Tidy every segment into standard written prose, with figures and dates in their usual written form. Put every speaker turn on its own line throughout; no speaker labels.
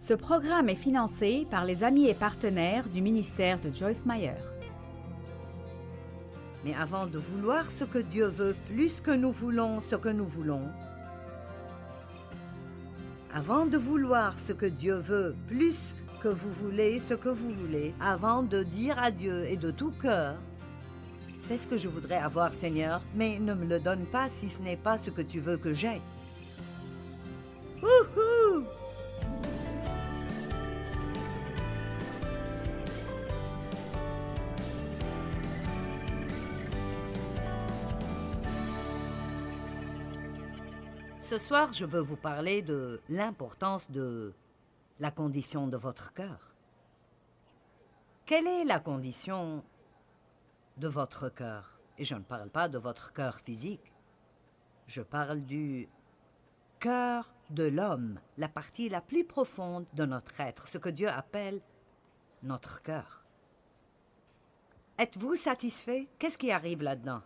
Ce programme est financé par les amis et partenaires du ministère de Joyce Meyer.
Mais avant de vouloir ce que Dieu veut plus que nous voulons ce que nous voulons, avant de vouloir ce que Dieu veut plus que vous voulez ce que vous voulez, avant de dire à Dieu et de tout cœur, c'est ce que je voudrais avoir, Seigneur, mais ne me le donne pas si ce n'est pas ce que tu veux que j'aie. Wouhou! Ce soir, je veux vous parler de l'importance de la condition de votre cœur. Quelle est la condition de votre cœur? Et je ne parle pas de votre cœur physique. Je parle du cœur de l'homme, la partie la plus profonde de notre être, ce que Dieu appelle notre cœur. Êtes-vous satisfait? Qu'est-ce qui arrive là-dedans?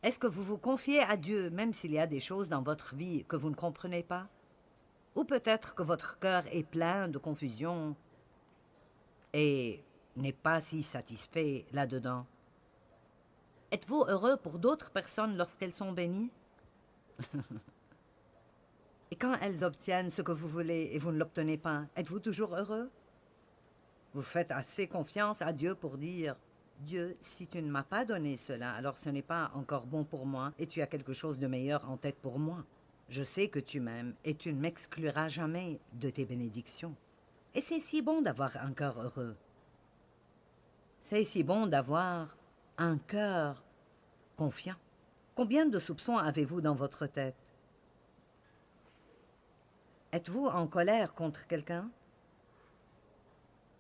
Est-ce que vous vous confiez à Dieu même s'il y a des choses dans votre vie que vous ne comprenez pas? Ou peut-être que votre cœur est plein de confusion et n'est pas si satisfait là-dedans? Êtes-vous heureux pour d'autres personnes lorsqu'elles sont bénies? Et quand elles obtiennent ce que vous voulez et vous ne l'obtenez pas, êtes-vous toujours heureux? Vous faites assez confiance à Dieu pour dire « Dieu, si tu ne m'as pas donné cela, alors ce n'est pas encore bon pour moi et tu as quelque chose de meilleur en tête pour moi. Je sais que tu m'aimes et tu ne m'excluras jamais de tes bénédictions. » Et c'est si bon d'avoir un cœur heureux. C'est si bon d'avoir un cœur confiant. Combien de soupçons avez-vous dans votre tête? Êtes-vous en colère contre quelqu'un?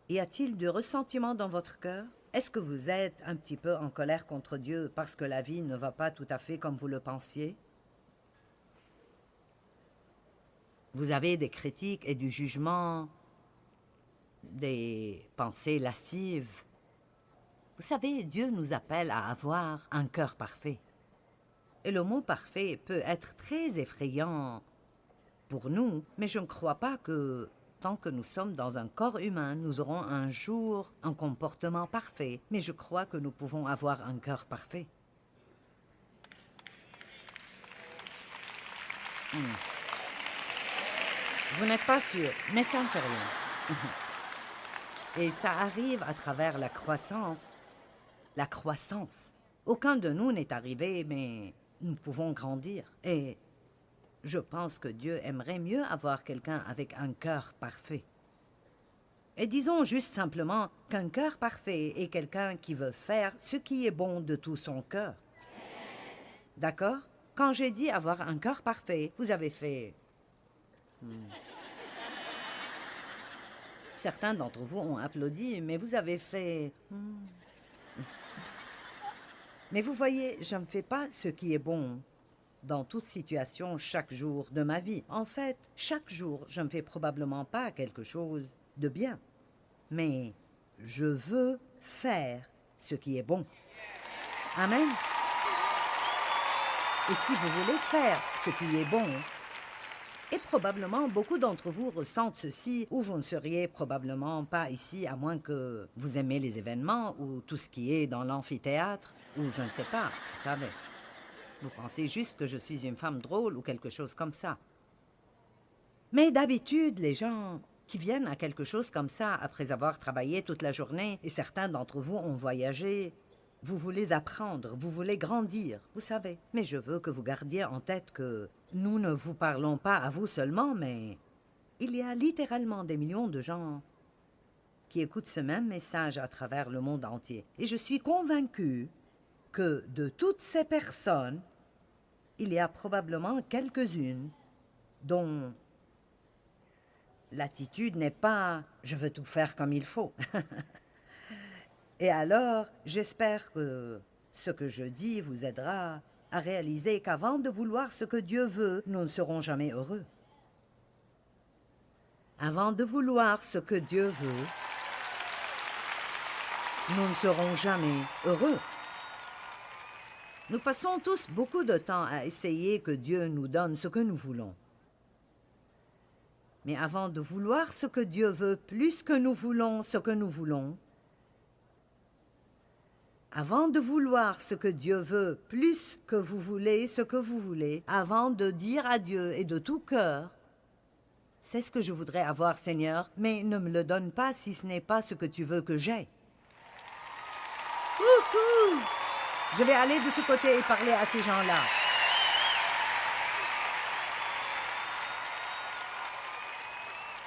Y a-t-il du ressentiment dans votre cœur? Est-ce que vous êtes un petit peu en colère contre Dieu parce que la vie ne va pas tout à fait comme vous le pensiez? Vous avez des critiques et du jugement, des pensées lascives. Vous savez, Dieu nous appelle à avoir un cœur parfait. Et le mot parfait peut être très effrayant pour nous, mais je ne crois pas que tant que nous sommes dans un corps humain, nous aurons un jour un comportement parfait, mais je crois que nous pouvons avoir un cœur parfait. Vous n'êtes pas sûr, mais ça ne fait rien. Et ça arrive à travers la croissance. La croissance. Aucun de nous n'est arrivé, mais nous pouvons grandir. Et je pense que Dieu aimerait mieux avoir quelqu'un avec un cœur parfait. Et disons juste simplement qu'un cœur parfait est quelqu'un qui veut faire ce qui est bon de tout son cœur. D'accord? Quand j'ai dit avoir un cœur parfait, vous avez fait... Certains d'entre vous ont applaudi, mais vous avez fait... Mais vous voyez, je ne fais pas ce qui est bon dans toute situation chaque jour de ma vie. En fait, chaque jour, je ne fais probablement pas quelque chose de bien. Mais je veux faire ce qui est bon. Amen. Et si vous voulez faire ce qui est bon, et probablement beaucoup d'entre vous ressentent ceci, ou vous ne seriez probablement pas ici à moins que vous aimez les événements ou tout ce qui est dans l'amphithéâtre, ou je ne sais pas, vous savez. Vous pensez juste que je suis une femme drôle ou quelque chose comme ça. Mais d'habitude, les gens qui viennent à quelque chose comme ça après avoir travaillé toute la journée, et certains d'entre vous ont voyagé, vous voulez apprendre, vous voulez grandir, vous savez. Mais je veux que vous gardiez en tête que nous ne vous parlons pas à vous seulement, mais il y a littéralement des millions de gens qui écoutent ce même message à travers le monde entier. Et je suis convaincue que de toutes ces personnes, il y a probablement quelques-unes dont l'attitude n'est pas « je veux tout faire comme il faut ». Et alors, j'espère que ce que je dis vous aidera à réaliser qu'avant de vouloir ce que Dieu veut, nous ne serons jamais heureux. Avant de vouloir ce que Dieu veut, nous ne serons jamais heureux. Nous passons tous beaucoup de temps à essayer que Dieu nous donne ce que nous voulons. Mais avant de vouloir ce que Dieu veut plus que nous voulons ce que nous voulons, avant de vouloir ce que Dieu veut plus que vous voulez ce que vous voulez, avant de dire à Dieu et de tout cœur, c'est ce que je voudrais avoir, Seigneur, mais ne me le donne pas si ce n'est pas ce que tu veux que j'aie. Wouhou! Je vais aller de ce côté et parler à ces gens-là.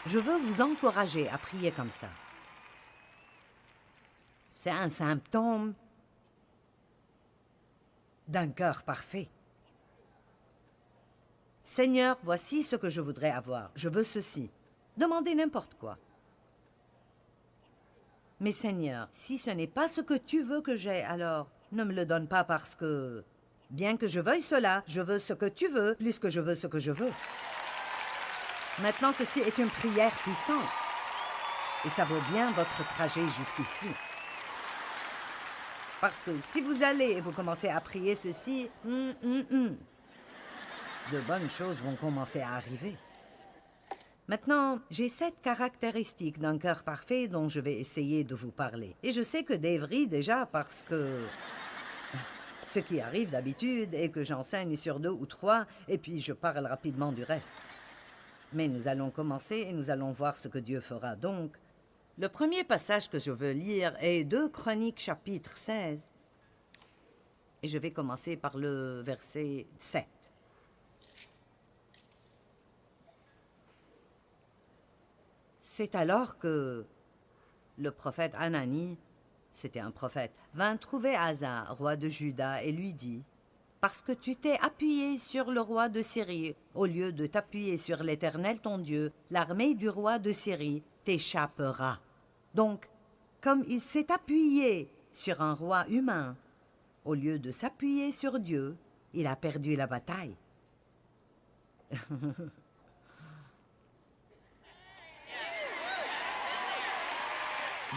Je veux vous encourager à prier comme ça. C'est un symptôme d'un cœur parfait. Seigneur, voici ce que je voudrais avoir. Je veux ceci. Demandez n'importe quoi. Mais Seigneur, si ce n'est pas ce que tu veux que j'aie, alors ne me le donne pas parce que, bien que je veuille cela, je veux ce que tu veux plus que je veux ce que je veux. Maintenant, ceci est une prière puissante. Et ça vaut bien votre trajet jusqu'ici. Parce que si vous allez et vous commencez à prier ceci, de bonnes choses vont commencer à arriver. Maintenant, j'ai 7 caractéristiques d'un cœur parfait dont je vais essayer de vous parler. Et je sais que Dave rit déjà parce que ce qui arrive d'habitude est que j'enseigne sur 2 ou 3 et puis je parle rapidement du reste. Mais nous allons commencer et nous allons voir ce que Dieu fera. Donc, le premier passage que je veux lire est 2 Chroniques chapitre 16. Et je vais commencer par le verset 7. C'est alors que le prophète Hanani, c'était un prophète, vint trouver Asa, roi de Juda, et lui dit: « Parce que tu t'es appuyé sur le roi de Syrie, au lieu de t'appuyer sur l'Éternel ton Dieu, l'armée du roi de Syrie t'échappera. » Donc, comme il s'est appuyé sur un roi humain, au lieu de s'appuyer sur Dieu, il a perdu la bataille.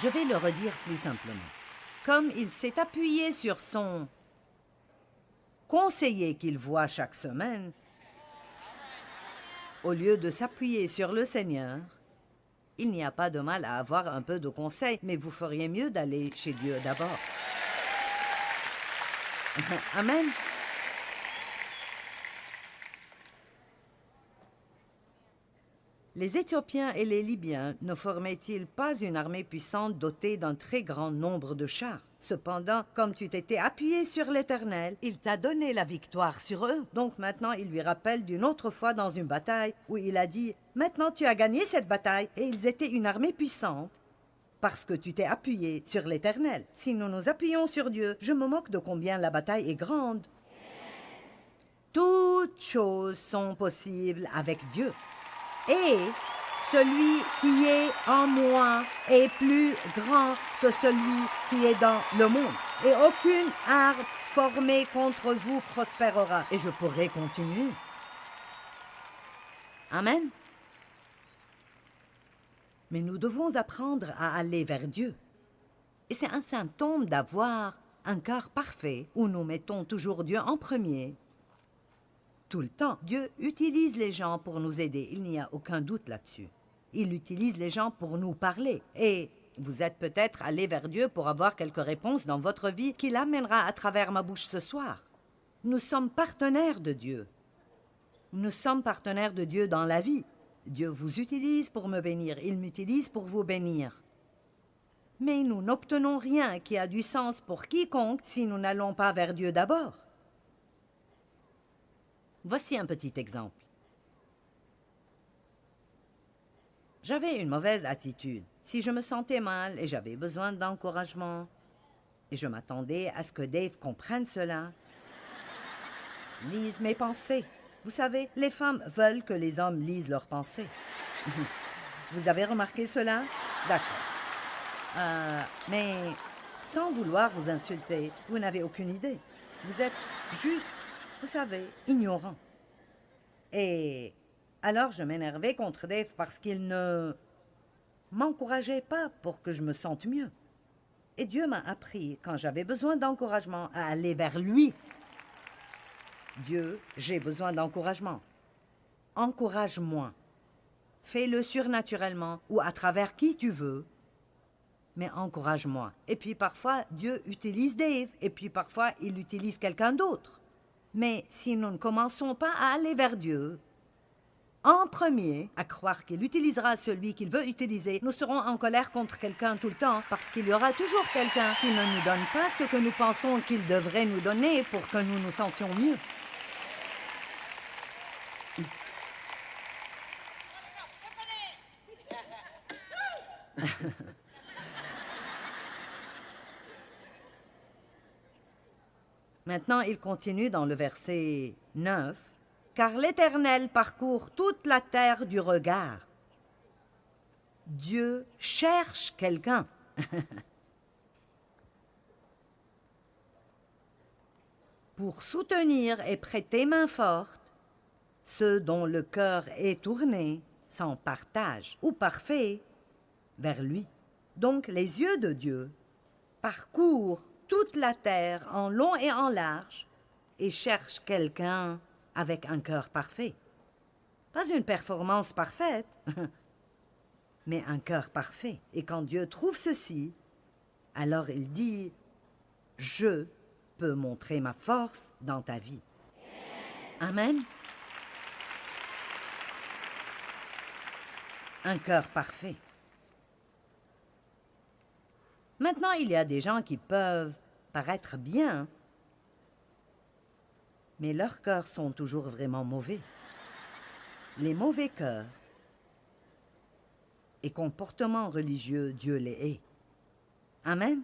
Je vais le redire plus simplement. Comme il s'est appuyé sur son conseiller qu'il voit chaque semaine, au lieu de s'appuyer sur le Seigneur, il n'y a pas de mal à avoir un peu de conseil, mais vous feriez mieux d'aller chez Dieu d'abord. Amen. Les Éthiopiens et les Libyens ne formaient-ils pas une armée puissante dotée d'un très grand nombre de chars? Cependant, comme tu t'étais appuyé sur l'Éternel, il t'a donné la victoire sur eux. Donc maintenant, il lui rappelle d'une autre fois dans une bataille où il a dit « Maintenant tu as gagné cette bataille et ils étaient une armée puissante parce que tu t'es appuyé sur l'Éternel. Si nous nous appuyons sur Dieu, je me moque de combien la bataille est grande. Toutes choses sont possibles avec Dieu. Et celui qui est en moi est plus grand que celui qui est dans le monde. Et aucune arme formée contre vous prospérera. Et je pourrai continuer. Amen. Mais nous devons apprendre à aller vers Dieu. Et c'est un symptôme d'avoir un cœur parfait où nous mettons toujours Dieu en premier. Tout le temps, Dieu utilise les gens pour nous aider. Il n'y a aucun doute là-dessus. Il utilise les gens pour nous parler. Et vous êtes peut-être allé vers Dieu pour avoir quelques réponses dans votre vie qu'il amènera à travers ma bouche ce soir. Nous sommes partenaires de Dieu. Nous sommes partenaires de Dieu dans la vie. Dieu vous utilise pour me bénir. Il m'utilise pour vous bénir. Mais nous n'obtenons rien qui a du sens pour quiconque si nous n'allons pas vers Dieu d'abord. Voici un petit exemple. J'avais une mauvaise attitude. Si je me sentais mal et j'avais besoin d'encouragement, et je m'attendais à ce que Dave comprenne cela, lise mes pensées. Vous savez, les femmes veulent que les hommes lisent leurs pensées. Vous avez remarqué cela? D'accord. Mais sans vouloir vous insulter, vous n'avez aucune idée. Vous êtes juste, vous savez, ignorant. Et alors je m'énervais contre Dave parce qu'il ne m'encourageait pas pour que je me sente mieux. Et Dieu m'a appris, quand j'avais besoin d'encouragement, à aller vers lui. Dieu, j'ai besoin d'encouragement. Encourage-moi. Fais-le surnaturellement ou à travers qui tu veux. Mais encourage-moi. Et puis parfois, Dieu utilise Dave. Et puis parfois, il utilise quelqu'un d'autre. Mais si nous ne commençons pas à aller vers Dieu, en premier, à croire qu'il utilisera celui qu'il veut utiliser, nous serons en colère contre quelqu'un tout le temps parce qu'il y aura toujours quelqu'un qui ne nous donne pas ce que nous pensons qu'il devrait nous donner pour que nous nous sentions mieux. Maintenant, il continue dans le verset 9. « Car l'Éternel parcourt toute la terre du regard. » Dieu cherche quelqu'un. Pour soutenir et prêter main forte ceux dont le cœur est tourné, sans partage ou parfait, vers lui. Donc les yeux de Dieu parcourent toute la terre en long et en large et cherchent quelqu'un avec un cœur parfait. Pas une performance parfaite, mais un cœur parfait. Et quand Dieu trouve ceci, alors il dit « Je peux montrer ma force dans ta vie. » Amen. Un cœur parfait. Maintenant, il y a des gens qui peuvent paraître bien, mais leurs cœurs sont toujours vraiment mauvais. Les mauvais cœurs et comportements religieux, Dieu les hait. Amen.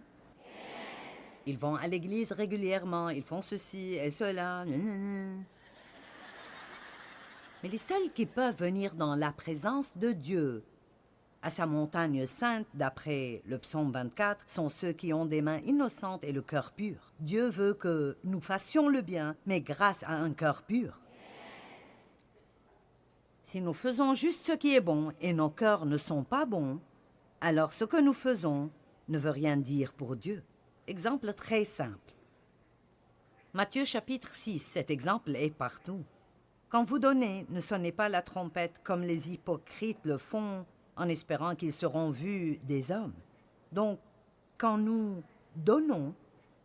Ils vont à l'église régulièrement, ils font ceci et cela. Mais les seuls qui peuvent venir dans la présence de Dieu, à sa montagne sainte, d'après le psaume 24, sont ceux qui ont des mains innocentes et le cœur pur. Dieu veut que nous fassions le bien, mais grâce à un cœur pur. Si nous faisons juste ce qui est bon et nos cœurs ne sont pas bons, alors ce que nous faisons ne veut rien dire pour Dieu. Exemple très simple. Matthieu chapitre 6, cet exemple est partout. Quand vous donnez, ne sonnez pas la trompette comme les hypocrites le font en espérant qu'ils seront vus des hommes. Donc, quand nous donnons,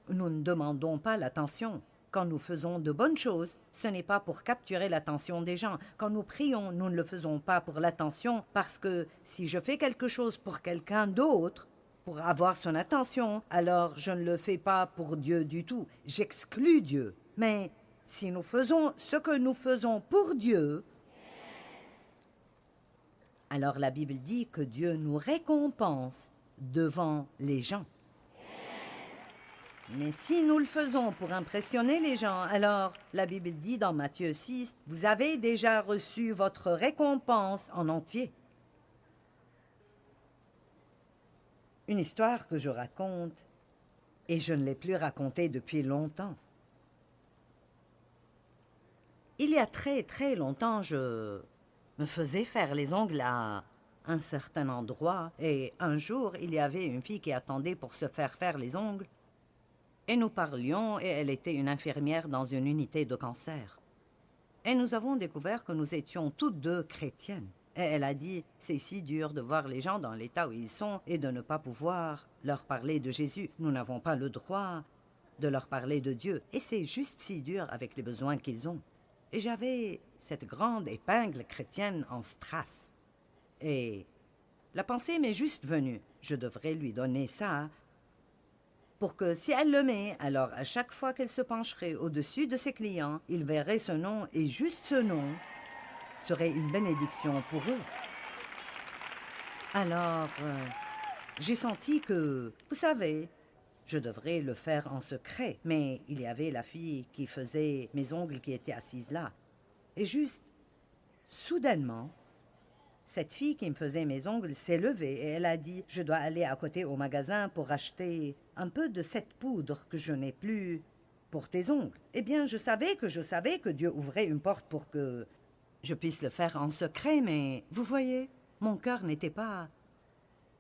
nous ne demandons pas l'attention. Quand nous faisons de bonnes choses, ce n'est pas pour capturer l'attention des gens. Quand nous prions, nous ne le faisons pas pour l'attention, parce que si je fais quelque chose pour quelqu'un d'autre, pour avoir son attention, alors je ne le fais pas pour Dieu du tout. J'exclus Dieu. Mais si nous faisons ce que nous faisons pour Dieu, alors la Bible dit que Dieu nous récompense devant les gens. Mais si nous le faisons pour impressionner les gens, alors la Bible dit dans Matthieu 6, « Vous avez déjà reçu votre récompense en entier. » Une histoire que je raconte, et je ne l'ai plus racontée depuis longtemps. Il y a très très longtemps, je me faisais faire les ongles à un certain endroit, et un jour, il y avait une fille qui attendait pour se faire les ongles. Et nous parlions, et elle était une infirmière dans une unité de cancer. Et nous avons découvert que nous étions toutes deux chrétiennes. Et elle a dit, c'est si dur de voir les gens dans l'état où ils sont et de ne pas pouvoir leur parler de Jésus. Nous n'avons pas le droit de leur parler de Dieu. Et c'est juste si dur avec les besoins qu'ils ont. Et j'avais cette grande épingle chrétienne en strass. Et la pensée m'est juste venue. Je devrais lui donner ça pour que si elle le met, alors à chaque fois qu'elle se pencherait au-dessus de ses clients, il verrait ce nom et juste ce nom serait une bénédiction pour eux. Alors, j'ai senti que, vous savez, je devrais le faire en secret, mais il y avait la fille qui faisait mes ongles qui était assise là. Et juste, soudainement, cette fille qui me faisait mes ongles s'est levée et elle a dit « Je dois aller à côté au magasin pour acheter un peu de cette poudre que je n'ai plus pour tes ongles. » Eh bien, je savais que Dieu ouvrait une porte pour que je puisse le faire en secret, mais vous voyez, mon cœur n'était pas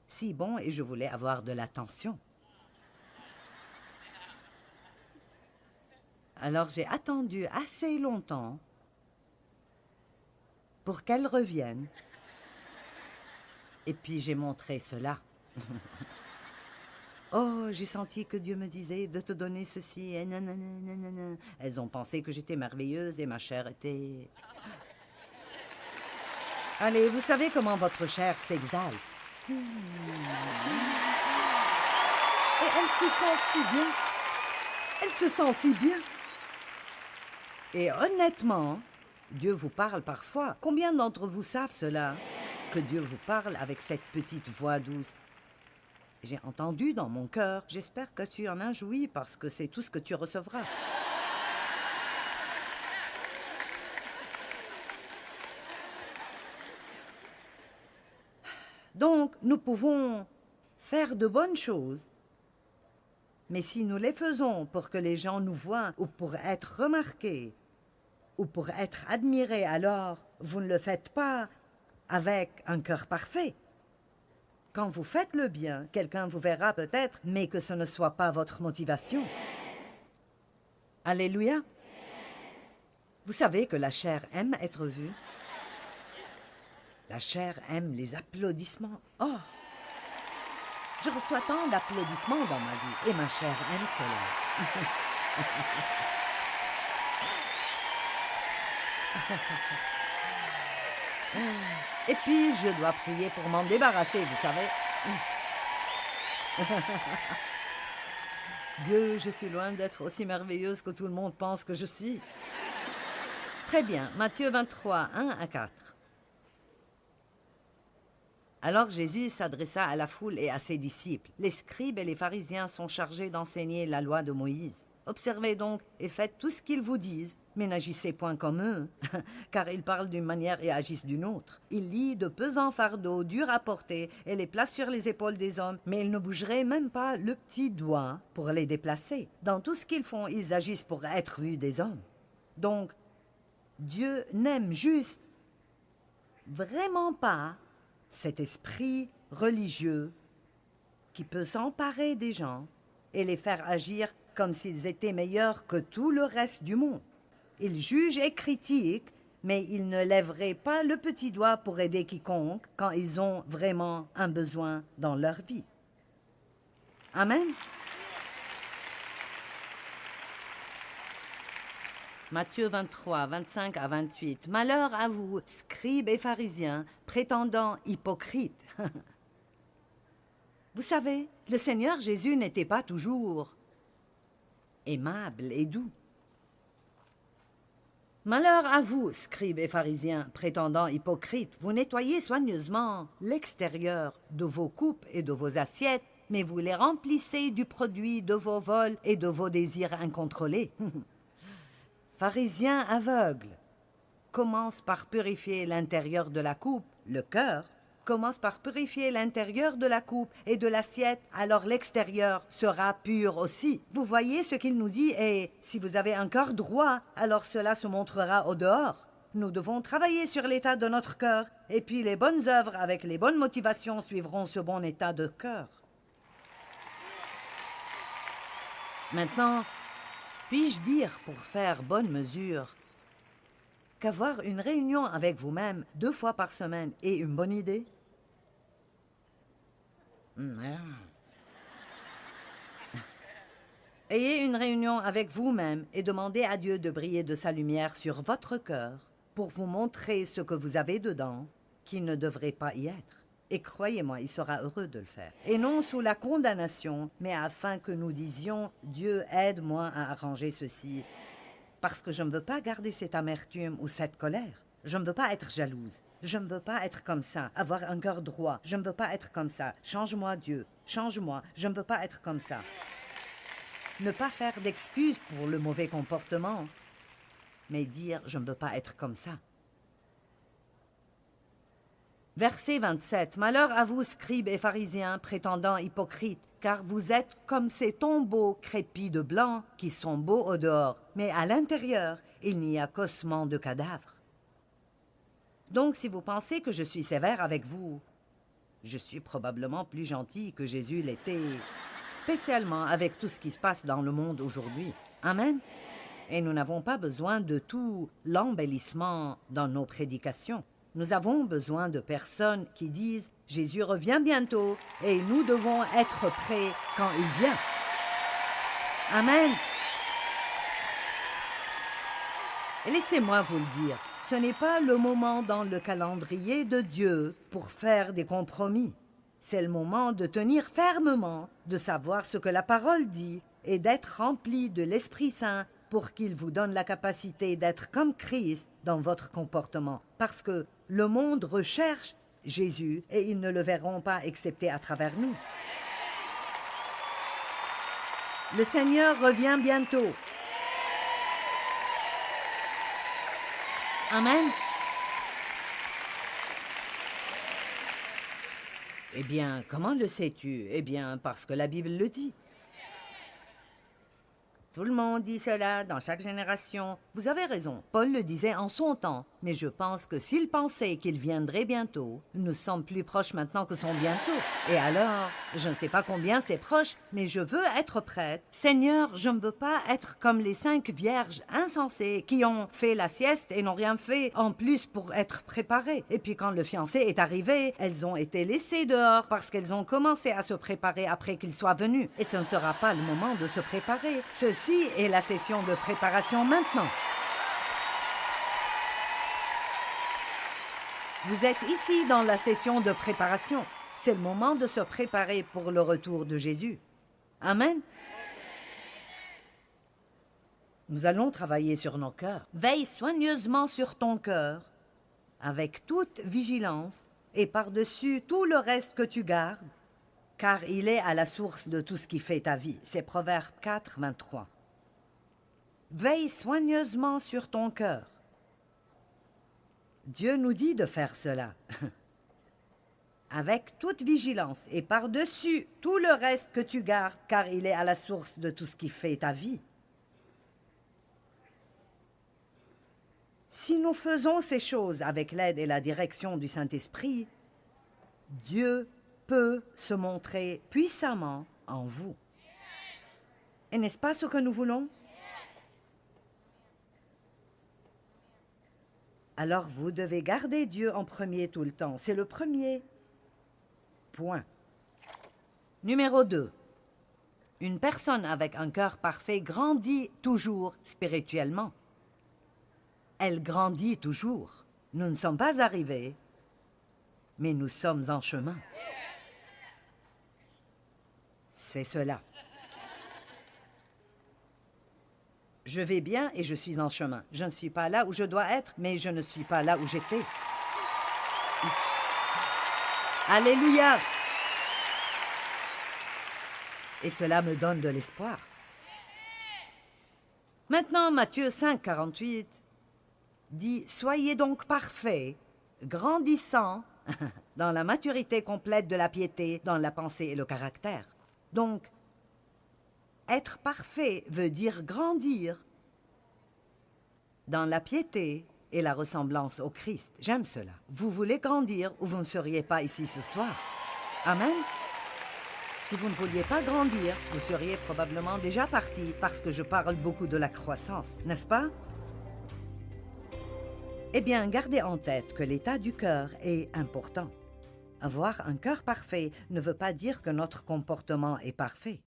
si bon et je voulais avoir de l'attention. Alors j'ai attendu assez longtemps pour qu'elle revienne. Et puis j'ai montré cela. Oh, j'ai senti que Dieu me disait de te donner ceci. Et nanana, nanana. Elles ont pensé que j'étais merveilleuse et ma chair était... Allez, vous savez comment votre chair s'exalte. Et elle se sent si bien. Elle se sent si bien. Et honnêtement, Dieu vous parle parfois. Combien d'entre vous savent cela? Que Dieu vous parle avec cette petite voix douce. J'ai entendu dans mon cœur. J'espère que tu en as joui parce que c'est tout ce que tu recevras. Donc, nous pouvons faire de bonnes choses. Mais si nous les faisons pour que les gens nous voient ou pour être remarqués ou pour être admirés, alors vous ne le faites pas avec un cœur parfait. Quand vous faites le bien, quelqu'un vous verra peut-être, mais que ce ne soit pas votre motivation. Alléluia. Vous savez que la chair aime être vue. La chair aime les applaudissements. Oh! Je reçois tant d'applaudissements dans ma vie et ma chair aime cela. Et puis, je dois prier pour m'en débarrasser, vous savez. Dieu, je suis loin d'être aussi merveilleuse que tout le monde pense que je suis. Très bien, Matthieu 23, 1 à 4. Alors Jésus s'adressa à la foule et à ses disciples. Les scribes et les pharisiens sont chargés d'enseigner la loi de Moïse. Observez donc et faites tout ce qu'ils vous disent, mais n'agissez point comme eux, car ils parlent d'une manière et agissent d'une autre. Ils lient de pesants fardeaux durs à porter et les placent sur les épaules des hommes, mais ils ne bougeraient même pas le petit doigt pour les déplacer. Dans tout ce qu'ils font, ils agissent pour être vus des hommes. Donc, Dieu n'aime juste vraiment pas cet esprit religieux qui peut s'emparer des gens et les faire agir comme s'ils étaient meilleurs que tout le reste du monde. Ils jugent et critiquent, mais ils ne lèveraient pas le petit doigt pour aider quiconque quand ils ont vraiment un besoin dans leur vie. Amen. Matthieu 23, 25 à 28. Malheur à vous, scribes et pharisiens, prétendants hypocrites. Vous savez, le Seigneur Jésus n'était pas toujours aimable et doux. Malheur à vous, scribes et pharisiens, prétendants hypocrites, vous nettoyez soigneusement l'extérieur de vos coupes et de vos assiettes, mais vous les remplissez du produit de vos vols et de vos désirs incontrôlés. Pharisiens aveugles, commence par purifier l'intérieur de la coupe, le cœur. Commence par purifier l'intérieur de la coupe et de l'assiette, alors l'extérieur sera pur aussi. Vous voyez ce qu'il nous dit, et si vous avez un cœur droit, alors cela se montrera au dehors. Nous devons travailler sur l'état de notre cœur, et puis les bonnes œuvres avec les bonnes motivations suivront ce bon état de cœur. Maintenant, puis-je dire, pour faire bonne mesure, qu'avoir une réunion avec vous-même 2 fois par semaine est une bonne idée? Ayez une réunion avec vous-même et demandez à Dieu de briller de sa lumière sur votre cœur pour vous montrer ce que vous avez dedans qui ne devrait pas y être. Et croyez-moi, il sera heureux de le faire. Et non sous la condamnation, mais afin que nous disions « Dieu, aide-moi à arranger ceci ». Parce que je ne veux pas garder cette amertume ou cette colère. Je ne veux pas être jalouse. Je ne veux pas être comme ça, avoir un cœur droit. Je ne veux pas être comme ça. Change-moi, Dieu. Change-moi. Je ne veux pas être comme ça. Ne pas faire d'excuses pour le mauvais comportement, mais dire « je ne veux pas être comme ça ». Verset 27. Malheur à vous, scribes et pharisiens, prétendants hypocrites, car vous êtes comme ces tombeaux crépis de blanc qui sont beaux au dehors, mais à l'intérieur, il n'y a qu'ossements de cadavres. Donc, si vous pensez que je suis sévère avec vous, je suis probablement plus gentil que Jésus l'était, spécialement avec tout ce qui se passe dans le monde aujourd'hui. Amen. Et nous n'avons pas besoin de tout l'embellissement dans nos prédications. Nous avons besoin de personnes qui disent Jésus revient bientôt et nous devons être prêts quand il vient. Amen. Et laissez-moi vous le dire, ce n'est pas le moment dans le calendrier de Dieu pour faire des compromis. C'est le moment de tenir fermement, de savoir ce que la parole dit et d'être rempli de l'Esprit Saint pour qu'il vous donne la capacité d'être comme Christ dans votre comportement. Parce que le monde recherche Jésus et ils ne le verront pas excepté à travers nous. Le Seigneur revient bientôt. Amen. Eh bien, comment le sais-tu? Eh bien, parce que la Bible le dit. Tout le monde dit cela dans chaque génération. Vous avez raison, Paul le disait en son temps. Mais je pense que s'il pensait qu'il viendrait bientôt, nous sommes plus proches maintenant que son bientôt. Et alors, je ne sais pas combien c'est proche, mais je veux être prête. Seigneur, je ne veux pas être comme les 5 vierges insensées qui ont fait la sieste et n'ont rien fait en plus pour être préparées. Et puis quand le fiancé est arrivé, elles ont été laissées dehors parce qu'elles ont commencé à se préparer après qu'il soit venu. Et ce ne sera pas le moment de se préparer. Ceci est la session de préparation maintenant. Vous êtes ici dans la session de préparation. C'est le moment de se préparer pour le retour de Jésus. Amen. Nous allons travailler sur nos cœurs. Veille soigneusement sur ton cœur, avec toute vigilance, et par-dessus tout le reste que tu gardes, car il est à la source de tout ce qui fait ta vie. C'est Proverbe 4, 23. Veille soigneusement sur ton cœur. Dieu nous dit de faire cela. Avec toute vigilance et par-dessus tout le reste que tu gardes, car il est à la source de tout ce qui fait ta vie. Si nous faisons ces choses avec l'aide et la direction du Saint-Esprit, Dieu peut se montrer puissamment en vous. Et n'est-ce pas ce que nous voulons? Alors vous devez garder Dieu en premier tout le temps. C'est le premier point. Numéro 2. Une personne avec un cœur parfait grandit toujours spirituellement. Elle grandit toujours. Nous ne sommes pas arrivés, mais nous sommes en chemin. C'est cela. Je vais bien et je suis en chemin. Je ne suis pas là où je dois être, mais je ne suis pas là où j'étais. Alléluia! Et cela me donne de l'espoir. Maintenant, Matthieu 5, 48 dit « Soyez donc parfaits, grandissant dans la maturité complète de la piété, dans la pensée et le caractère. » Donc, être parfait veut dire grandir dans la piété et la ressemblance au Christ. J'aime cela. Vous voulez grandir ou vous ne seriez pas ici ce soir. Amen. Si vous ne vouliez pas grandir, vous seriez probablement déjà parti parce que je parle beaucoup de la croissance, n'est-ce pas? Eh bien, gardez en tête que l'état du cœur est important. Avoir un cœur parfait ne veut pas dire que notre comportement est parfait.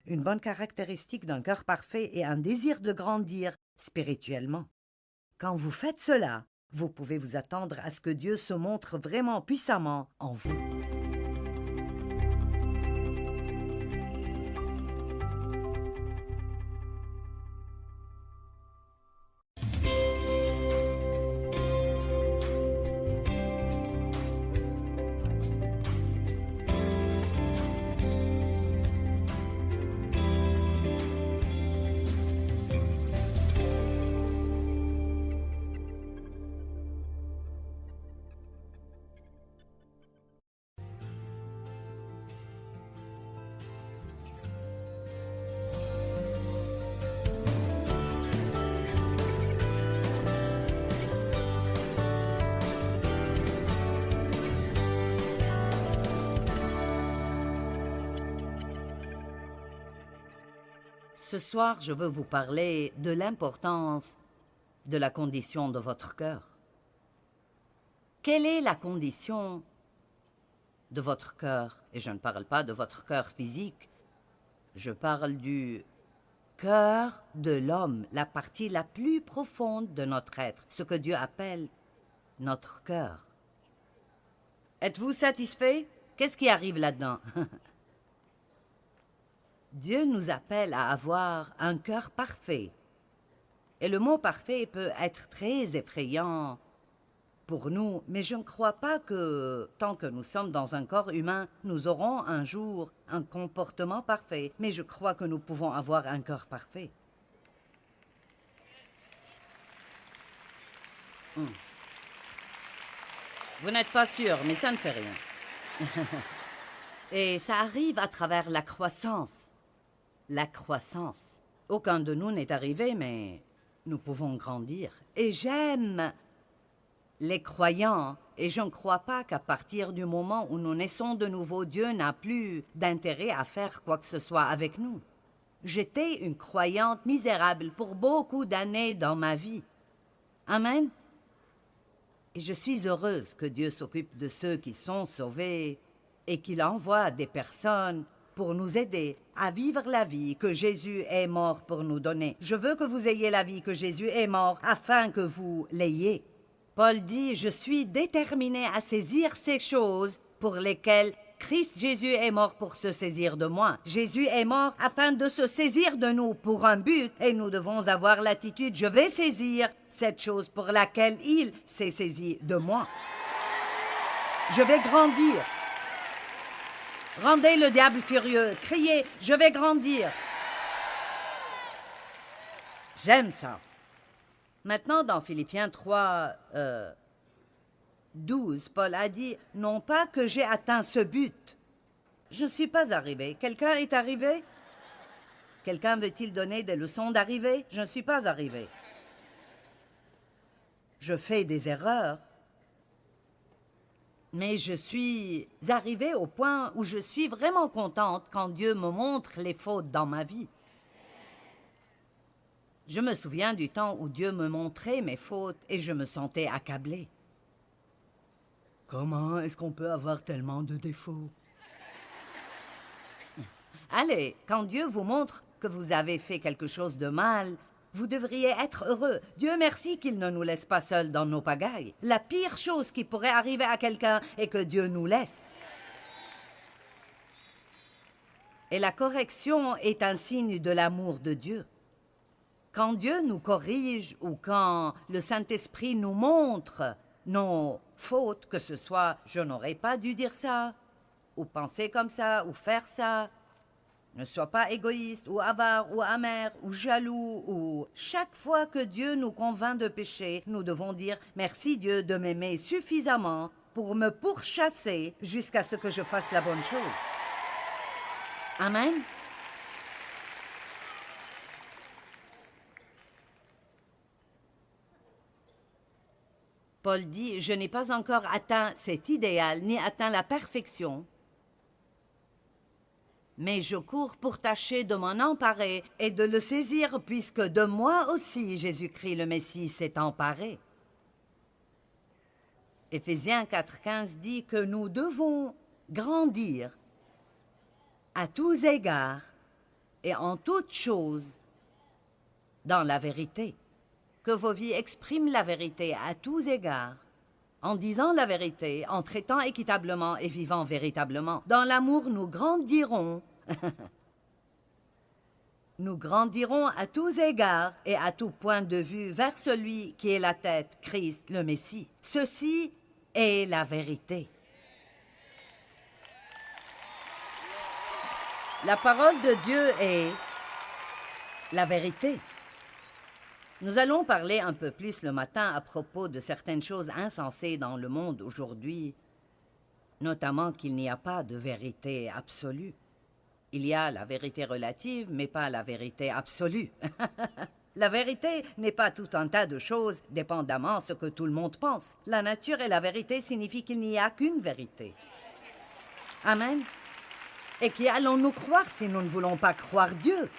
Une bonne caractéristique d'un cœur parfait est un désir de grandir spirituellement. Quand vous faites cela, vous pouvez vous attendre à ce que Dieu se montre vraiment puissamment en vous. Ce soir, je veux vous parler de l'importance de la condition de votre cœur. Quelle est la condition de votre cœur. Et je ne parle pas de votre cœur physique. Je parle du cœur de l'homme, la partie la plus profonde de notre être, ce que Dieu appelle notre cœur. Êtes-vous satisfait? Qu'est-ce qui arrive là-dedans? Dieu nous appelle à avoir un cœur parfait. Et le mot parfait peut être très effrayant pour nous, mais je ne crois pas que, tant que nous sommes dans un corps humain, nous aurons un jour un comportement parfait, mais je crois que nous pouvons avoir un cœur parfait. Vous n'êtes pas sûr, mais ça ne fait rien. Et ça arrive à travers la croissance. La croissance. Aucun de nous n'est arrivé, mais nous pouvons grandir. Et j'aime les croyants, et je ne crois pas qu'à partir du moment où nous naissons de nouveau, Dieu n'a plus d'intérêt à faire quoi que ce soit avec nous. J'étais une croyante misérable pour beaucoup d'années dans ma vie. Amen. Et je suis heureuse que Dieu s'occupe de ceux qui sont sauvés et qu'il envoie des personnes pour nous aider à vivre la vie que Jésus est mort pour nous donner. Je veux que vous ayez la vie que Jésus est mort afin que vous l'ayez. Paul dit, je suis déterminé à saisir ces choses pour lesquelles Christ Jésus est mort pour se saisir de moi. Jésus est mort afin de se saisir de nous pour un but et nous devons avoir l'attitude, je vais saisir cette chose pour laquelle il s'est saisi de moi. Je vais grandir. Rendez le diable furieux, criez, je vais grandir. J'aime ça. Maintenant, dans Philippiens 3, 12, Paul a dit, non pas que j'ai atteint ce but. Je ne suis pas arrivé. Quelqu'un est arrivé? Quelqu'un veut-il donner des leçons d'arrivée? Je ne suis pas arrivé. Je fais des erreurs. Mais je suis arrivée au point où je suis vraiment contente quand Dieu me montre les fautes dans ma vie. Je me souviens du temps où Dieu me montrait mes fautes et je me sentais accablée. Comment est-ce qu'on peut avoir tellement de défauts? Allez, quand Dieu vous montre que vous avez fait quelque chose de mal, vous devriez être heureux. Dieu merci qu'il ne nous laisse pas seuls dans nos pagailles. La pire chose qui pourrait arriver à quelqu'un est que Dieu nous laisse. Et la correction est un signe de l'amour de Dieu. Quand Dieu nous corrige ou quand le Saint-Esprit nous montre nos fautes, que ce soit « je n'aurais pas dû dire ça » ou « penser comme ça » ou « faire ça », ne sois pas égoïste ou avare ou amer ou jaloux ou... Chaque fois que Dieu nous convainc de pécher, nous devons dire « Merci Dieu de m'aimer suffisamment pour me pourchasser jusqu'à ce que je fasse la bonne chose. » Amen. Paul dit « Je n'ai pas encore atteint cet idéal ni atteint la perfection. » Mais je cours pour tâcher de m'en emparer et de le saisir, puisque de moi aussi Jésus-Christ le Messie s'est emparé. Éphésiens 4,15 dit que nous devons grandir à tous égards et en toutes choses dans la vérité. Que vos vies expriment la vérité à tous égards, en disant la vérité, en traitant équitablement et vivant véritablement. Dans l'amour, nous grandirons. Nous grandirons à tous égards et à tout point de vue vers celui qui est la tête, Christ le Messie. Ceci est la vérité. La parole de Dieu est la vérité. Nous allons parler un peu plus le matin à propos de certaines choses insensées dans le monde aujourd'hui, notamment qu'il n'y a pas de vérité absolue. Il y a la vérité relative, mais pas la vérité absolue. La vérité n'est pas tout un tas de choses, dépendamment de ce que tout le monde pense. La nature et la vérité signifient qu'il n'y a qu'une vérité. Amen. Et qui allons-nous croire si nous ne voulons pas croire Dieu?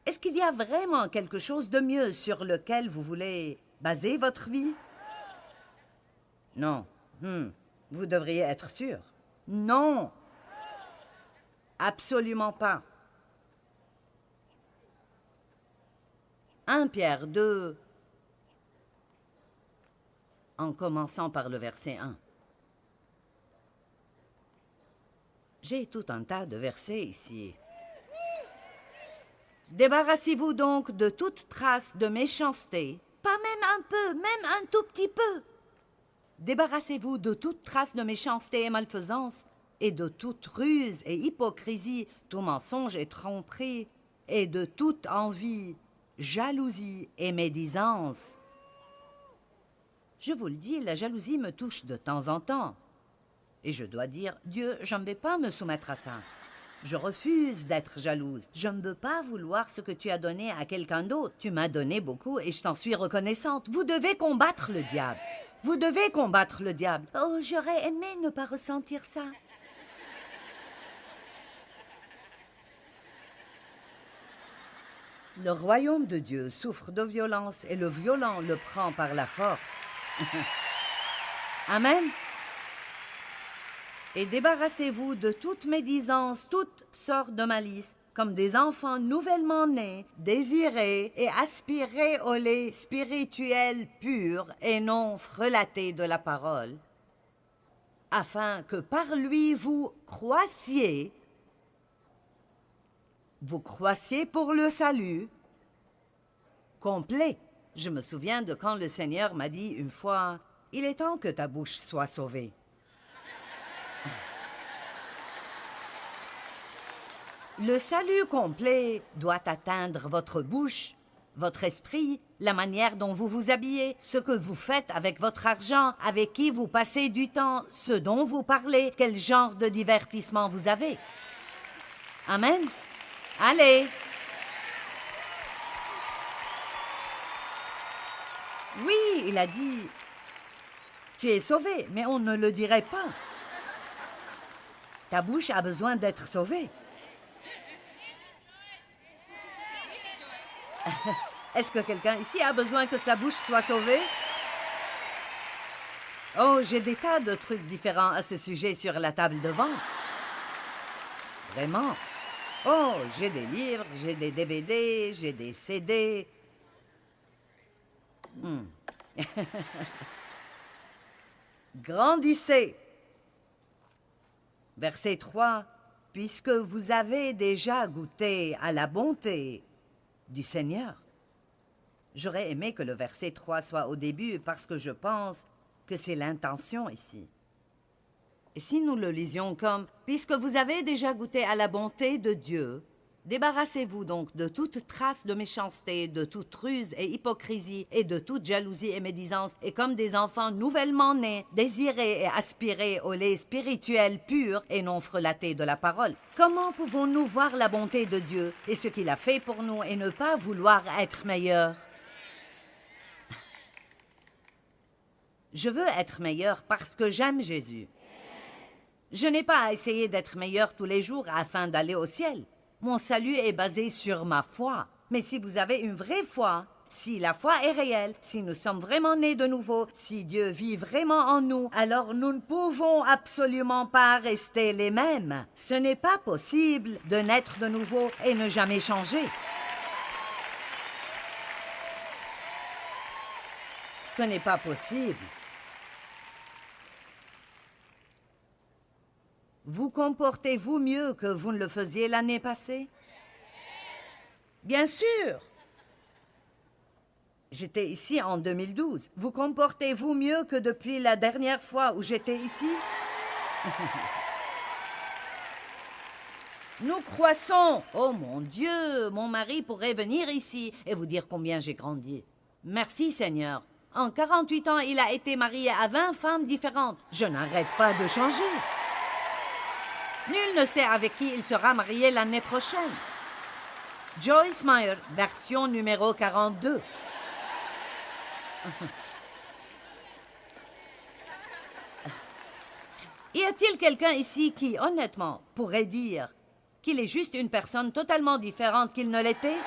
Est-ce qu'il y a vraiment quelque chose de mieux sur lequel vous voulez baser votre vie? Non. Vous devriez être sûr. Non. Absolument pas. 1 Pierre 2, en commençant par le verset 1. J'ai tout un tas de versets ici. Débarrassez-vous donc de toute trace de méchanceté. Pas même un peu, même un tout petit peu. Débarrassez-vous de toute trace de méchanceté et malfaisance, et de toute ruse et hypocrisie, tout mensonge et tromperie, et de toute envie, jalousie et médisance. Je vous le dis, la jalousie me touche de temps en temps. Et je dois dire, Dieu, je ne vais pas me soumettre à ça. Je refuse d'être jalouse. Je ne veux pas vouloir ce que tu as donné à quelqu'un d'autre. Tu m'as donné beaucoup et je t'en suis reconnaissante. Vous devez combattre le diable. Vous devez combattre le diable. Oh, j'aurais aimé ne pas ressentir ça. Le royaume de Dieu souffre de violence et le violent le prend par la force. Amen. Et débarrassez-vous de toute médisance, toute sorte de malice, comme des enfants nouvellement nés, désirez et aspirez au lait spirituel pur et non frelaté de la parole, afin que par lui vous croissiez pour le salut complet. Je me souviens de quand le Seigneur m'a dit une fois, « Il est temps que ta bouche soit sauvée. » Le salut complet doit atteindre votre bouche, votre esprit, la manière dont vous vous habillez, ce que vous faites avec votre argent, avec qui vous passez du temps, ce dont vous parlez, quel genre de divertissement vous avez. Amen. Allez. Oui, il a dit, tu es sauvé, mais on ne le dirait pas. Ta bouche a besoin d'être sauvée. Est-ce que quelqu'un ici a besoin que sa bouche soit sauvée? Oh, j'ai des tas de trucs différents à ce sujet sur la table de vente. Vraiment. Oh, j'ai des livres, j'ai des DVD, j'ai des CD. Grandissez. Verset 3. Puisque vous avez déjà goûté à la bonté du Seigneur. J'aurais aimé que le verset 3 soit au début parce que je pense que c'est l'intention ici. Et si nous le lisions comme « Puisque vous avez déjà goûté à la bonté de Dieu, débarrassez-vous donc de toute trace de méchanceté, de toute ruse et hypocrisie, et de toute jalousie et médisance, et comme des enfants nouvellement nés, désirez et aspirez au lait spirituel pur et non frelaté de la parole. » Comment pouvons-nous voir la bonté de Dieu et ce qu'il a fait pour nous et ne pas vouloir être meilleurs? Je veux être meilleur parce que j'aime Jésus. Je n'ai pas à essayer d'être meilleur tous les jours afin d'aller au ciel. Mon salut est basé sur ma foi. Mais si vous avez une vraie foi, si la foi est réelle, si nous sommes vraiment nés de nouveau, si Dieu vit vraiment en nous, alors nous ne pouvons absolument pas rester les mêmes. Ce n'est pas possible de naître de nouveau et ne jamais changer. Ce n'est pas possible. Vous comportez-vous mieux que vous ne le faisiez l'année passée? Bien sûr. J'étais ici en 2012. Vous comportez-vous mieux que depuis la dernière fois où j'étais ici? Nous croissons. Oh mon Dieu, mon mari pourrait venir ici et vous dire combien j'ai grandi. Merci Seigneur. En 48 ans, il a été marié à 20 femmes différentes. Je n'arrête pas de changer. Nul ne sait avec qui il sera marié l'année prochaine. Joyce Meyer, version numéro 42. Y a-t-il quelqu'un ici qui, honnêtement, pourrait dire qu'il est juste une personne totalement différente qu'il ne l'était?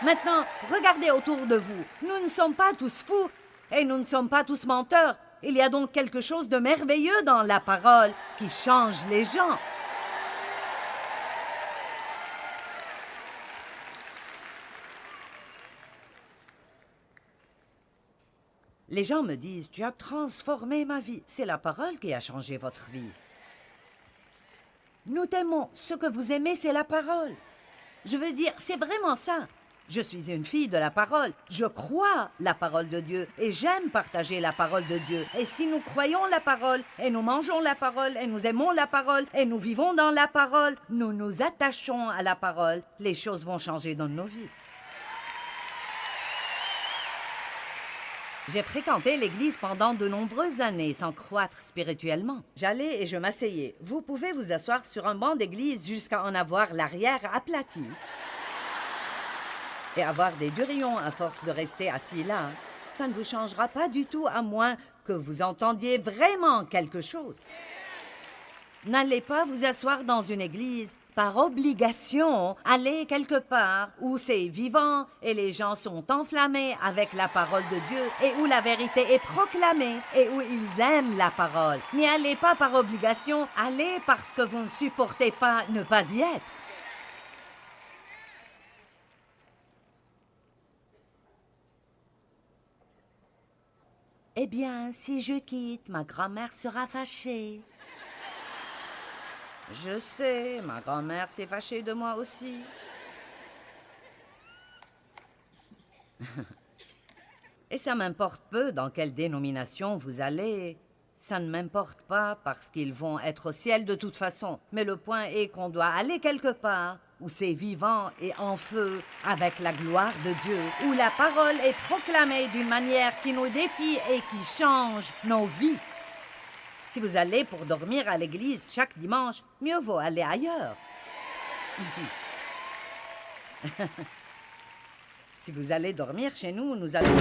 Maintenant, regardez autour de vous. Nous ne sommes pas tous fous et nous ne sommes pas tous menteurs. Il y a donc quelque chose de merveilleux dans la parole qui change les gens. Les gens me disent, tu as transformé ma vie. C'est la parole qui a changé votre vie. Nous t'aimons. Ce que vous aimez, c'est la parole. Je veux dire, c'est vraiment ça. Je suis une fille de la parole. Je crois la parole de Dieu et j'aime partager la parole de Dieu. Et si nous croyons la parole, et nous mangeons la parole, et nous aimons la parole, et nous vivons dans la parole, nous nous attachons à la parole, les choses vont changer dans nos vies. J'ai fréquenté l'église pendant de nombreuses années sans croître spirituellement. J'allais et je m'asseyais. Vous pouvez vous asseoir sur un banc d'église jusqu'à en avoir l'arrière aplati et avoir des durillons à force de rester assis là. Ça ne vous changera pas du tout à moins que vous entendiez vraiment quelque chose. N'allez pas vous asseoir dans une église par obligation. Allez quelque part où c'est vivant et les gens sont enflammés avec la parole de Dieu et où la vérité est proclamée et où ils aiment la parole. N'y allez pas par obligation, allez parce que vous ne supportez pas ne pas y être. Eh bien, si je quitte, ma grand-mère sera fâchée. Je sais, ma grand-mère s'est fâchée de moi aussi. Et ça m'importe peu dans quelle dénomination vous allez. Ça ne m'importe pas parce qu'ils vont être au ciel de toute façon. Mais le point est qu'on doit aller quelque part où c'est vivant et en feu avec la gloire de Dieu, où la parole est proclamée d'une manière qui nous défie et qui change nos vies. Si vous allez pour dormir à l'église chaque dimanche, mieux vaut aller ailleurs. Si vous allez dormir chez nous, nous allons...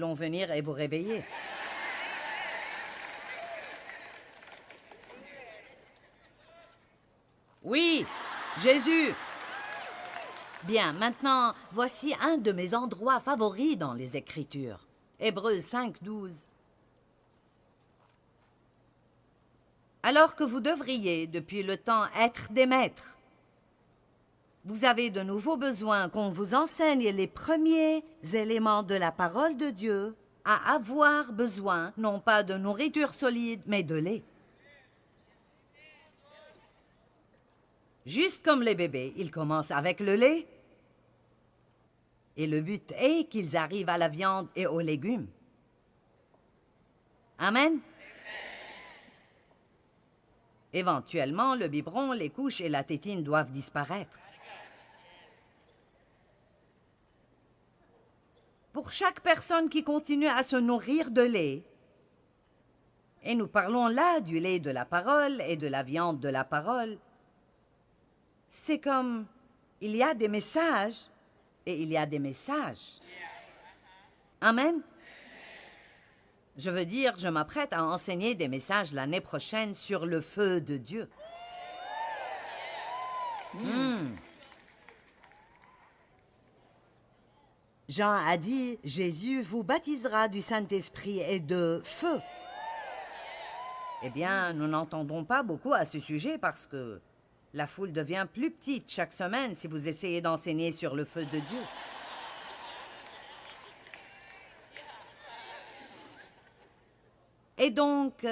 allons venir et vous réveiller. Oui, Jésus. Bien, maintenant, voici un de mes endroits favoris dans les Écritures. Hébreux 5, 12. Alors que vous devriez, depuis le temps, être des maîtres, vous avez de nouveaux besoins qu'on vous enseigne les premiers éléments de la parole de Dieu, à avoir besoin, non pas de nourriture solide, mais de lait. Juste comme les bébés, ils commencent avec le lait. Et le but est qu'ils arrivent à la viande et aux légumes. Amen. Éventuellement, le biberon, les couches et la tétine doivent disparaître. Pour chaque personne qui continue à se nourrir de lait, et nous parlons là du lait de la parole et de la viande de la parole, c'est comme il y a des messages et il y a des messages. Amen. Je veux dire, je m'apprête à enseigner des messages l'année prochaine sur le feu de Dieu. Jean a dit, Jésus vous baptisera du Saint-Esprit et de feu. Eh bien, nous n'entendons pas beaucoup à ce sujet parce que la foule devient plus petite chaque semaine si vous essayez d'enseigner sur le feu de Dieu. Et donc,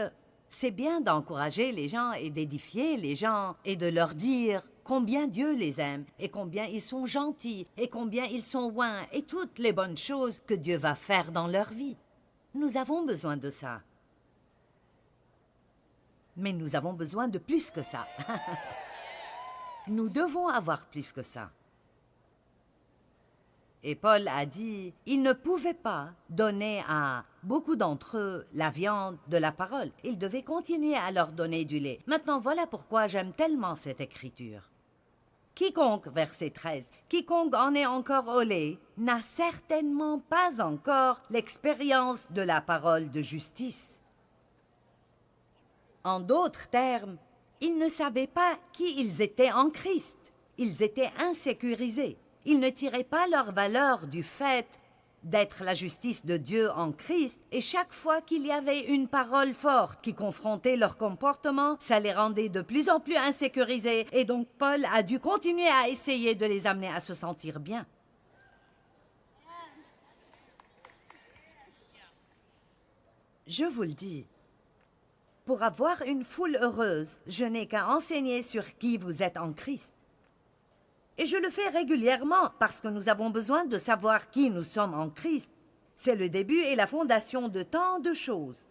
c'est bien d'encourager les gens et d'édifier les gens et de leur dire combien Dieu les aime et combien ils sont gentils et combien ils sont loin et toutes les bonnes choses que Dieu va faire dans leur vie. Nous avons besoin de ça. Mais nous avons besoin de plus que ça. Nous devons avoir plus que ça. Et Paul a dit, il ne pouvait pas donner à beaucoup d'entre eux la viande de la parole. Il devait continuer à leur donner du lait. Maintenant, voilà pourquoi j'aime tellement cette écriture. Quiconque, verset 13, quiconque en est encore au lait, n'a certainement pas encore l'expérience de la parole de justice. En d'autres termes, ils ne savaient pas qui ils étaient en Christ. Ils étaient insécurisés. Ils ne tiraient pas leur valeur du fait d'être la justice de Dieu en Christ, et chaque fois qu'il y avait une parole forte qui confrontait leur comportement, ça les rendait de plus en plus insécurisés, et donc Paul a dû continuer à essayer de les amener à se sentir bien. Je vous le dis, pour avoir une foule heureuse, je n'ai qu'à enseigner sur qui vous êtes en Christ. Et je le fais régulièrement parce que nous avons besoin de savoir qui nous sommes en Christ. C'est le début et la fondation de tant de choses.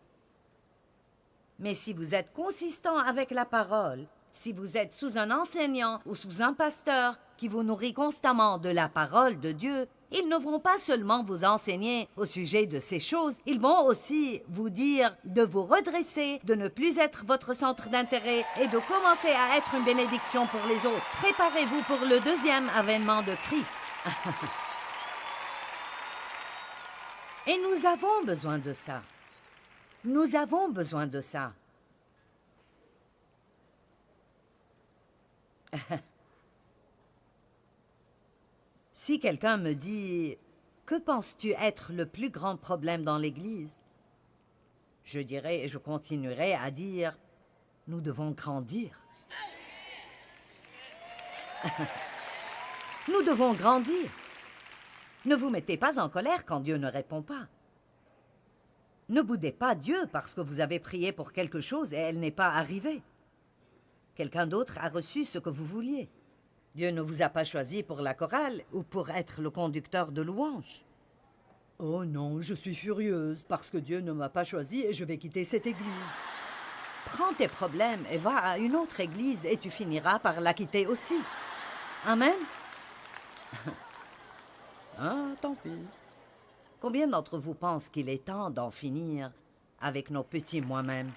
Mais si vous êtes consistant avec la parole, si vous êtes sous un enseignant ou sous un pasteur qui vous nourrit constamment de la parole de Dieu, ils ne vont pas seulement vous enseigner au sujet de ces choses, ils vont aussi vous dire de vous redresser, de ne plus être votre centre d'intérêt et de commencer à être une bénédiction pour les autres. Préparez-vous pour le deuxième avènement de Christ. Et nous avons besoin de ça. Nous avons besoin de ça. Si quelqu'un me dit « Que penses-tu être le plus grand problème dans l'Église ?» Je dirais et je continuerai à dire « Nous devons grandir. » Nous devons grandir. Ne vous mettez pas en colère quand Dieu ne répond pas. Ne boudez pas Dieu parce que vous avez prié pour quelque chose et elle n'est pas arrivée. Quelqu'un d'autre a reçu ce que vous vouliez. Dieu ne vous a pas choisi pour la chorale ou pour être le conducteur de louanges. Oh non, je suis furieuse parce que Dieu ne m'a pas choisi et je vais quitter cette église. Prends tes problèmes et va à une autre église et tu finiras par la quitter aussi. Amen? Ah, tant pis. Combien d'entre vous pensent qu'il est temps d'en finir avec nos petits moi-même?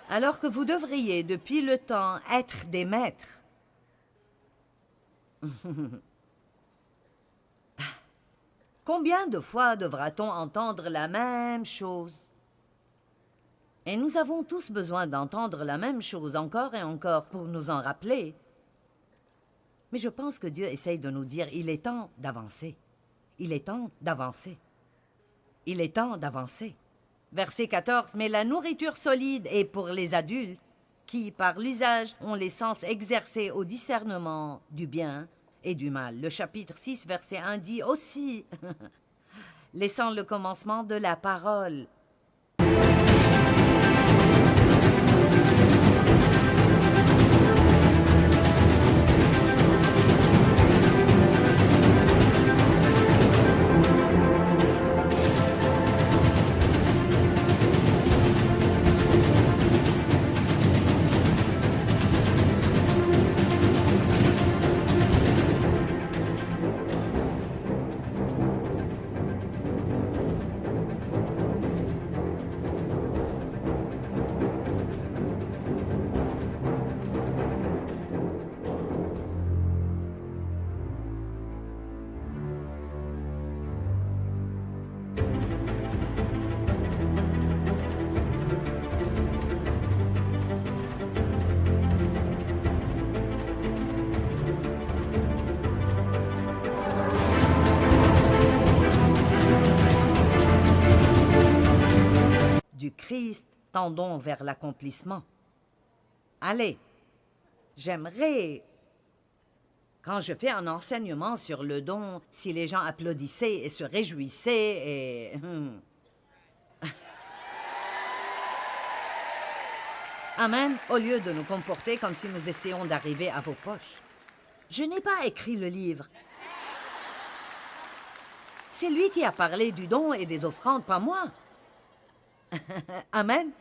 Alors que vous devriez, depuis le temps, être des maîtres. Combien de fois devra-t-on entendre la même chose? Et nous avons tous besoin d'entendre la même chose encore et encore pour nous en rappeler. Mais je pense que Dieu essaye de nous dire, il est temps d'avancer. Il est temps d'avancer. Il est temps d'avancer. Verset 14, « Mais la nourriture solide est pour les adultes qui, par l'usage, ont les sens exercés au discernement du bien et du mal. » Le chapitre 6, verset 1 dit aussi, « Laissant le commencement de la parole. » Du Christ, tendons vers l'accomplissement. Allez, J'aimerais, quand je fais un enseignement sur le don, si les gens applaudissaient et se réjouissaient et... Amen, au lieu de nous comporter comme si nous essayons d'arriver à vos poches. Je n'ai pas écrit le livre. C'est lui qui a parlé du don et des offrandes, pas moi. Amen.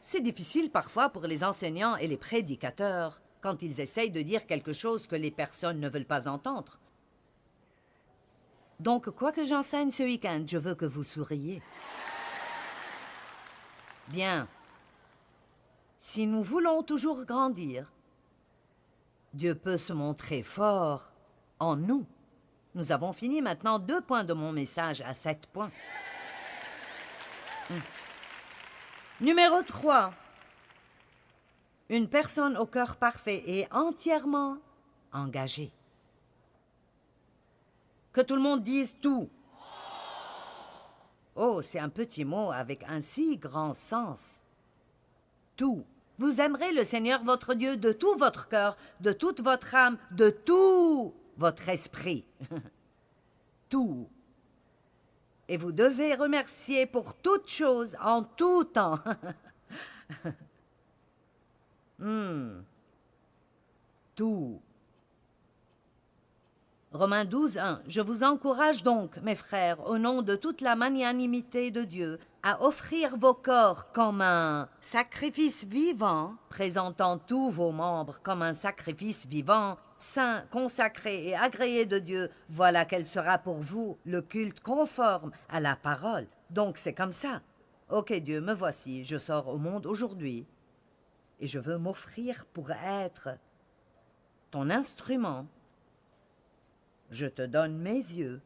C'est difficile parfois pour les enseignants et les prédicateurs quand ils essayent de dire quelque chose que les personnes ne veulent pas entendre. Donc, quoi que j'enseigne ce week-end, je veux que vous souriez. Bien. Si nous voulons toujours grandir, Dieu peut se montrer fort en nous. Nous avons fini maintenant 2 points de mon message à 7 points. Numéro 3. Une personne au cœur parfait et entièrement engagée. Que tout le monde dise tout. Oh, c'est un petit mot avec un si grand sens. Tout. Vous aimerez le Seigneur votre Dieu de tout votre cœur, de toute votre âme, de tout votre esprit. Tout. Et vous devez remercier pour toute chose, en tout temps. Tout. Romains 12, 1. Je vous encourage donc, mes frères, au nom de toute la magnanimité de Dieu, à offrir vos corps comme un sacrifice vivant, présentant tous vos membres comme un sacrifice vivant, saint, consacré et agréé de Dieu. Voilà quel sera pour vous le culte conforme à la parole. Donc c'est comme ça. Ok Dieu, me voici, je sors au monde aujourd'hui et je veux m'offrir pour être ton instrument. Je te donne mes yeux.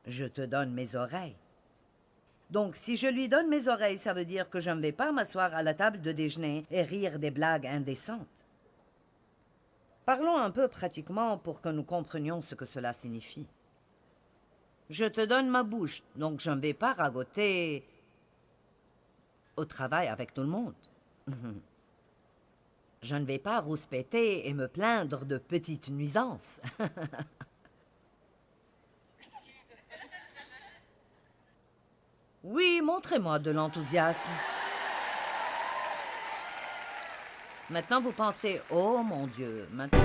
Je te donne mes oreilles. Donc, si je lui donne mes oreilles, ça veut dire que je ne vais pas m'asseoir à la table de déjeuner et rire des blagues indécentes. Parlons un peu pratiquement pour que nous comprenions ce que cela signifie. Je te donne ma bouche, donc je ne vais pas ragoter au travail avec tout le monde. Je ne vais pas rouspéter et me plaindre de petites nuisances. Oui, montrez-moi de l'enthousiasme. Maintenant, vous pensez, oh mon Dieu, maintenant...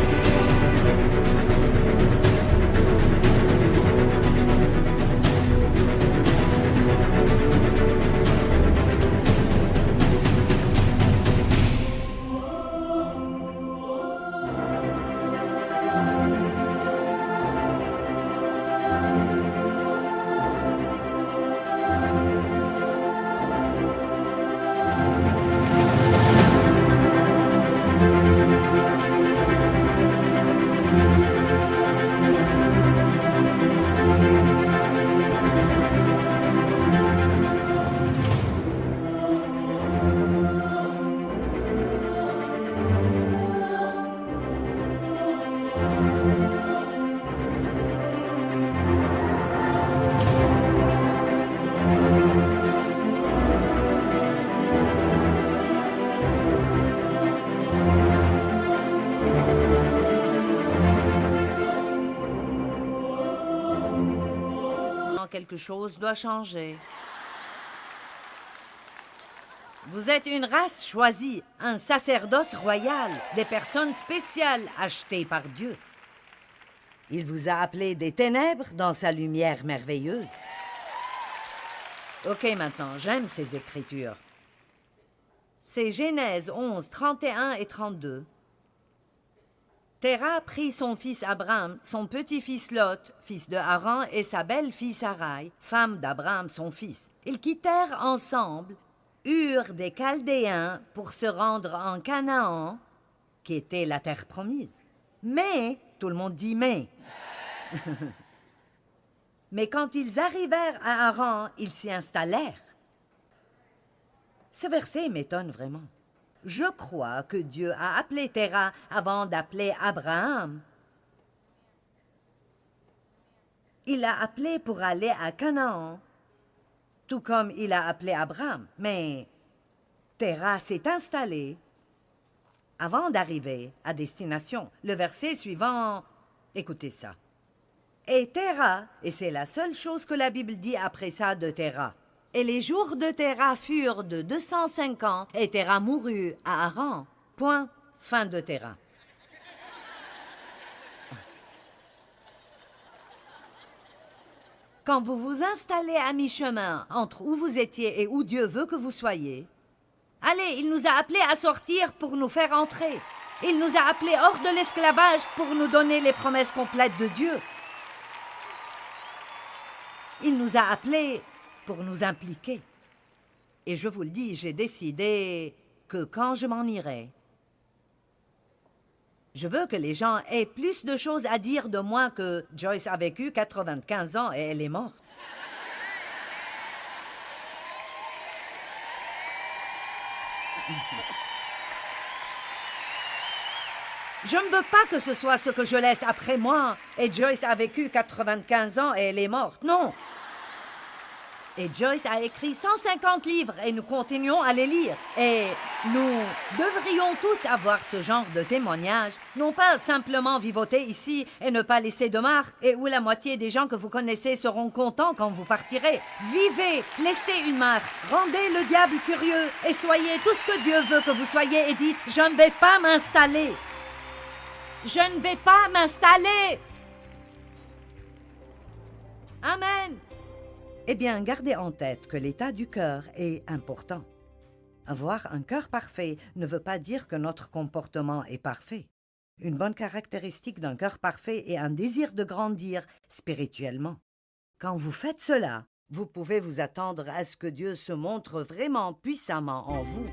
Quelque chose doit changer. Vous êtes une race choisie, un sacerdoce royal, des personnes spéciales achetées par Dieu. Il vous a appelé des ténèbres dans sa lumière merveilleuse. Ok, maintenant, j'aime ces écritures. C'est Genèse 11, 31 et 32. Téra prit son fils Abraham, son petit-fils Lot, fils de Haran, et sa belle-fille Sarai, femme d'Abraham son fils. Ils quittèrent ensemble Ur des Chaldéens pour se rendre en Canaan, qui était la terre promise. Mais, tout le monde dit mais. Mais quand ils arrivèrent à Haran, ils s'y installèrent. Ce verset m'étonne vraiment. Je crois que Dieu a appelé Téra avant d'appeler Abraham. Il l'a appelé pour aller à Canaan, tout comme il a appelé Abraham. Mais Téra s'est installé avant d'arriver à destination. Le verset suivant, écoutez ça. Et Terah, et c'est la seule chose que la Bible dit après ça de Terah. Et les jours de Terah furent de 205 ans, et Terah mourut à Haran. Point, fin de Terah. Quand vous vous installez à mi-chemin entre où vous étiez et où Dieu veut que vous soyez, allez, il nous a appelés à sortir pour nous faire entrer. Il nous a appelés hors de l'esclavage pour nous donner les promesses complètes de Dieu. Il nous a appelés pour nous impliquer. Et je vous le dis, j'ai décidé que quand je m'en irai, je veux que les gens aient plus de choses à dire de moi que Joyce a vécu 95 ans et elle est morte. Je ne veux pas que ce soit ce que je laisse après moi. Et Joyce a vécu 95 ans et elle est morte. Non. Et Joyce a écrit 150 livres et nous continuons à les lire. Et nous devrions tous avoir ce genre de témoignage. Non pas simplement vivoter ici et ne pas laisser de marque et où la moitié des gens que vous connaissez seront contents quand vous partirez. Vivez, laissez une marque, rendez le diable furieux et soyez tout ce que Dieu veut que vous soyez et dites « Je ne vais pas m'installer. Je ne vais pas m'installer. » Amen. Eh bien, gardez en tête que l'état du cœur est important. Avoir un cœur parfait ne veut pas dire que notre comportement est parfait. Une bonne caractéristique d'un cœur parfait est un désir de grandir spirituellement. Quand vous faites cela, vous pouvez vous attendre à ce que Dieu se montre vraiment puissamment en vous.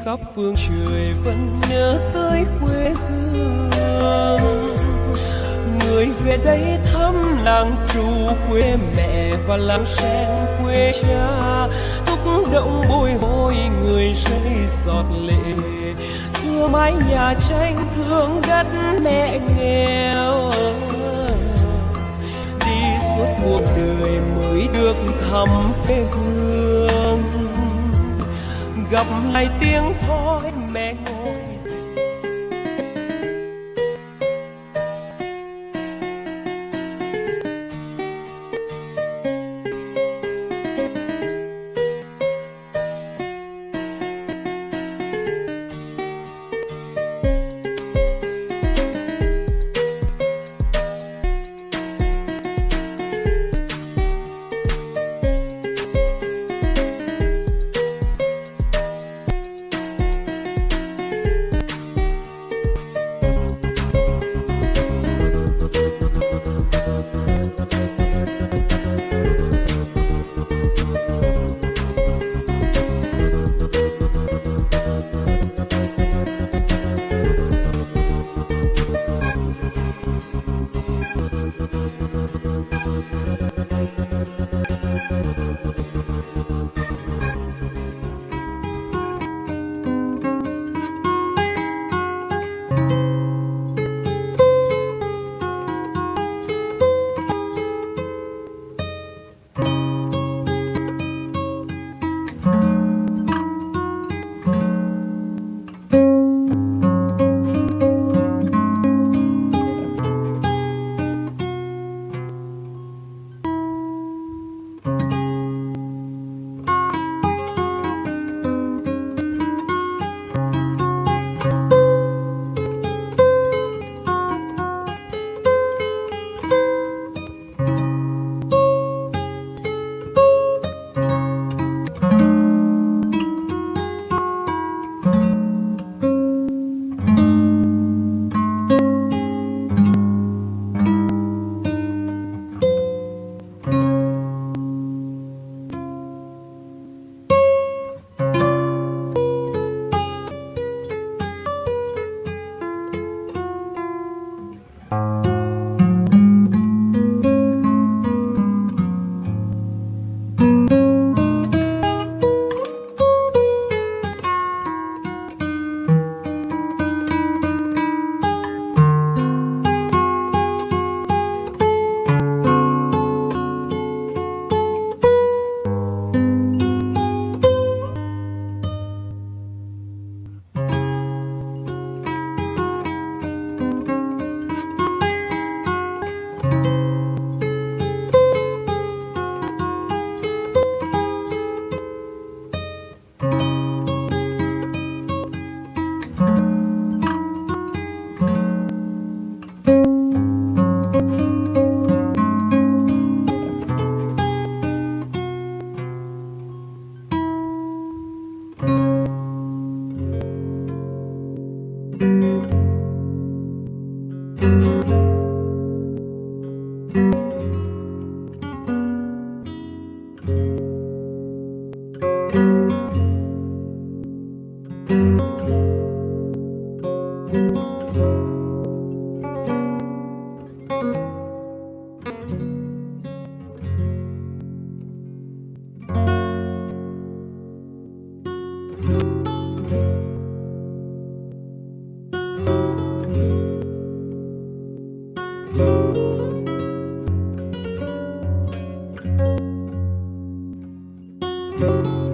khắp phương trời vẫn nhớ tới quê hương. Người về đây thăm làng trù quê mẹ và làng sen quê cha, thúc động bồi hồi người rơi giọt lệ. Thương mái nhà tranh, thương đất mẹ nghèo, đi suốt cuộc đời mới được thăm quê hương. Gặp lại tiếng thói mẹ ngồi Thank